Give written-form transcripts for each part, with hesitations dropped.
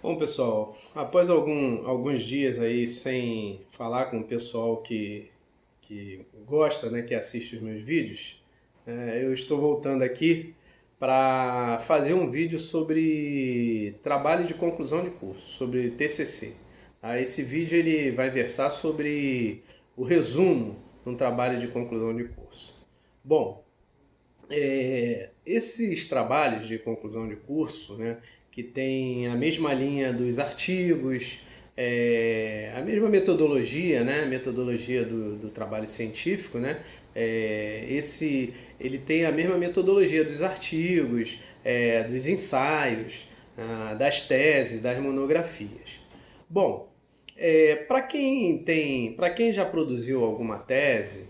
Bom, pessoal, após alguns dias aí sem falar com o pessoal que gosta, né, que assiste os meus vídeos, eu estou voltando aqui para fazer um vídeo sobre trabalho de conclusão de curso, sobre TCC. Esse vídeo ele vai versar sobre o resumo de um trabalho de conclusão de curso. Bom, esses trabalhos de conclusão de curso, né, que tem a mesma linha dos artigos, a mesma metodologia, né, metodologia do trabalho científico, né, ele tem a mesma metodologia dos artigos, dos ensaios, das teses, das monografias. Bom, para quem já produziu alguma tese,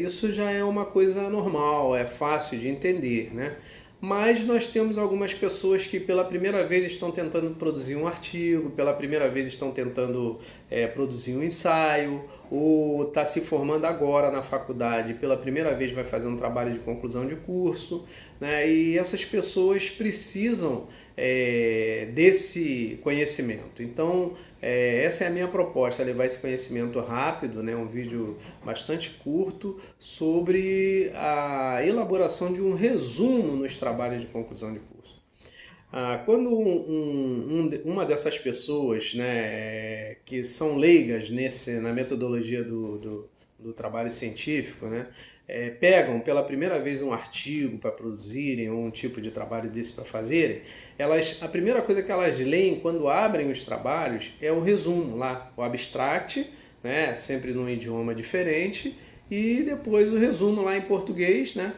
isso já é uma coisa normal, é fácil de entender, né? Mas nós temos algumas pessoas que pela primeira vez estão tentando produzir um artigo, pela primeira vez estão tentando produzir um ensaio, ou está se formando agora na faculdade, pela primeira vez vai fazer um trabalho de conclusão de curso, né? E essas pessoas precisam desse conhecimento. Então, essa é a minha proposta, levar esse conhecimento rápido, né, um vídeo bastante curto, sobre a elaboração de um resumo nos trabalhos de conclusão de curso. Quando uma dessas pessoas, né, que são leigas na metodologia do trabalho científico, né, pegam pela primeira vez um artigo para produzirem ou um tipo de trabalho desse para fazerem, a primeira coisa que elas leem quando abrem os trabalhos é o resumo lá, o abstract, né, sempre num idioma diferente, e depois o resumo lá em português, né?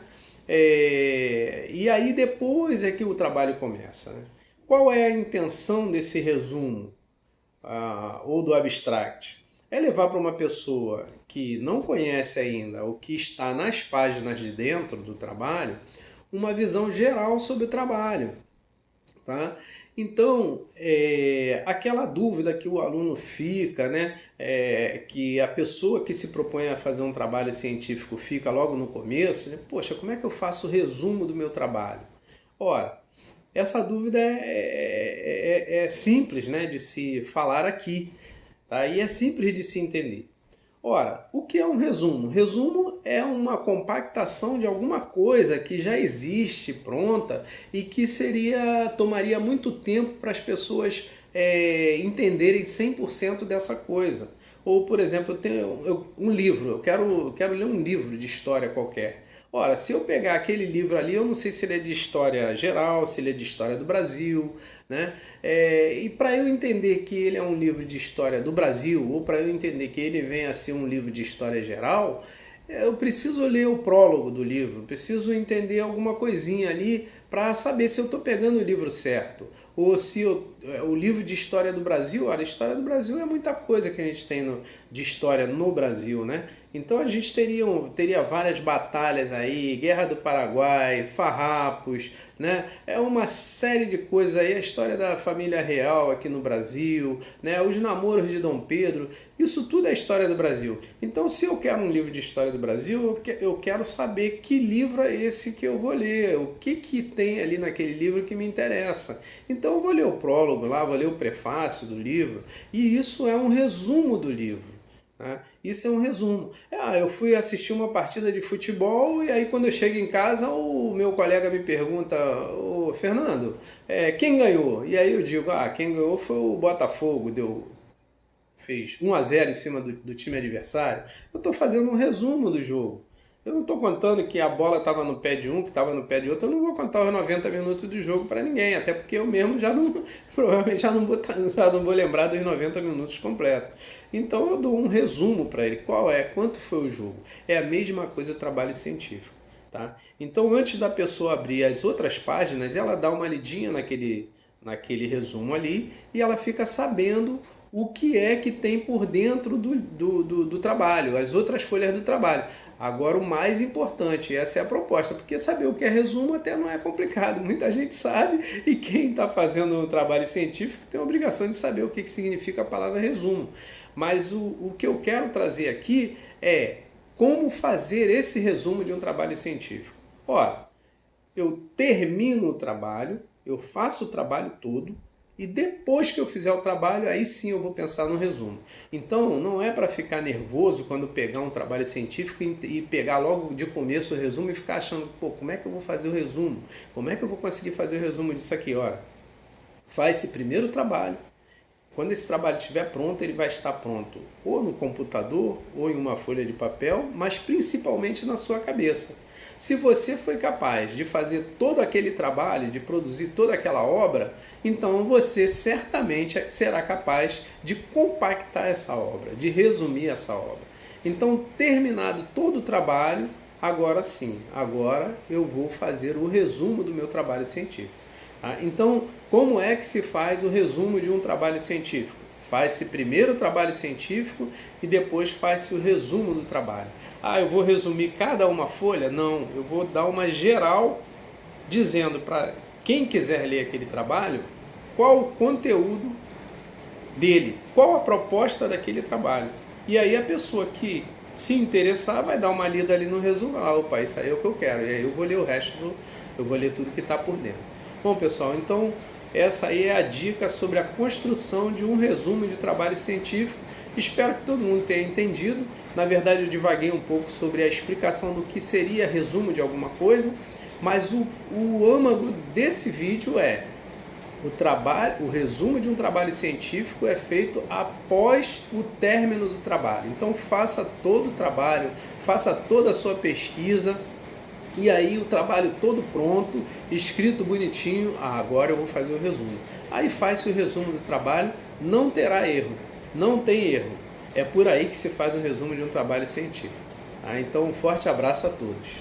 E aí depois é que o trabalho começa, né? Qual é a intenção desse resumo ou do abstract? É levar para uma pessoa que não conhece ainda o que está nas páginas de dentro do trabalho uma visão geral sobre o trabalho, tá? Então, aquela dúvida que o aluno fica, né, que a pessoa que se propõe a fazer um trabalho científico fica logo no começo, né, poxa, como é que eu faço o resumo do meu trabalho? Ora, essa dúvida é simples, né, de se falar aqui, tá? E é simples de se entender. Ora, o que é um resumo? Resumo é uma compactação de alguma coisa que já existe pronta e que tomaria muito tempo para as pessoas entenderem 100% dessa coisa. Ou, por exemplo, eu tenho um livro, eu quero ler um livro de história qualquer. Ora, se eu pegar aquele livro ali, eu não sei se ele é de história geral, se ele é de história do Brasil, né? E para eu entender que ele é um livro de história do Brasil, ou para eu entender que ele vem a ser um livro de história geral, eu preciso ler o prólogo do livro, preciso entender alguma coisinha ali para saber se eu estou pegando o livro certo. Ou se o livro de história do Brasil, olha, a história do Brasil é muita coisa que a gente tem de história no Brasil, né? Então a gente teria várias batalhas aí, Guerra do Paraguai, farrapos, né? É uma série de coisas aí, a história da família real aqui no Brasil, né? Os namoros de Dom Pedro, isso tudo é história do Brasil. Então se eu quero um livro de história do Brasil, eu quero saber que livro é esse que eu vou ler, o que tem ali naquele livro que me interessa. Então eu vou ler o prólogo lá, vou ler o prefácio do livro, e isso é um resumo do livro. Isso é um resumo. Eu fui assistir uma partida de futebol e aí quando eu chego em casa o meu colega me pergunta: ô Fernando, quem ganhou? E aí eu digo: quem ganhou foi o Botafogo, fez 1-0 em cima do time adversário. Eu estou fazendo um resumo do jogo. Eu não estou contando que a bola estava no pé de um, que estava no pé de outro. Eu não vou contar os 90 minutos do jogo para ninguém, até porque eu mesmo provavelmente já não vou lembrar dos 90 minutos completos. Então eu dou um resumo para ele. Quanto foi o jogo? É a mesma coisa do trabalho científico, tá? Então antes da pessoa abrir as outras páginas, ela dá uma lidinha naquele resumo ali e ela fica sabendo o que é que tem por dentro do trabalho, as outras folhas do trabalho. Agora o mais importante, essa é a proposta, porque saber o que é resumo até não é complicado, muita gente sabe e quem está fazendo um trabalho científico tem a obrigação de saber o que significa a palavra resumo. Mas o que eu quero trazer aqui é como fazer esse resumo de um trabalho científico. Ora, eu termino o trabalho, eu faço o trabalho todo, e depois que eu fizer o trabalho, aí sim eu vou pensar no resumo. Então, não é para ficar nervoso quando pegar um trabalho científico e pegar logo de começo o resumo e ficar achando, pô, como é que eu vou fazer o resumo? Como é que eu vou conseguir fazer o resumo disso aqui? Ora, faz esse primeiro trabalho. Quando esse trabalho estiver pronto, ele vai estar pronto ou no computador ou em uma folha de papel, mas principalmente na sua cabeça. Se você foi capaz de fazer todo aquele trabalho, de produzir toda aquela obra, então você certamente será capaz de compactar essa obra, de resumir essa obra. Então, terminado todo o trabalho, agora sim, agora eu vou fazer o resumo do meu trabalho científico. Então, como é que se faz o resumo de um trabalho científico? Faz-se primeiro o trabalho científico e depois faz-se o resumo do trabalho. Eu vou resumir cada uma folha? Não, eu vou dar uma geral dizendo para quem quiser ler aquele trabalho qual o conteúdo dele, qual a proposta daquele trabalho. E aí a pessoa que se interessar vai dar uma lida ali no resumo. Opa, isso aí é o que eu quero. E aí eu vou ler o resto, eu vou ler tudo que está por dentro. Bom, pessoal, então essa aí é a dica sobre a construção de um resumo de trabalho científico. Espero que todo mundo tenha entendido. Na verdade, eu divaguei um pouco sobre a explicação do que seria resumo de alguma coisa, mas o âmago desse vídeo é o resumo de um trabalho científico é feito após o término do trabalho. Então faça todo o trabalho, faça toda a sua pesquisa, e aí o trabalho todo pronto, escrito bonitinho, agora eu vou fazer o resumo. Aí faz-se o resumo do trabalho, não terá erro, não tem erro. É por aí que se faz o resumo de um trabalho científico. Então um forte abraço a todos.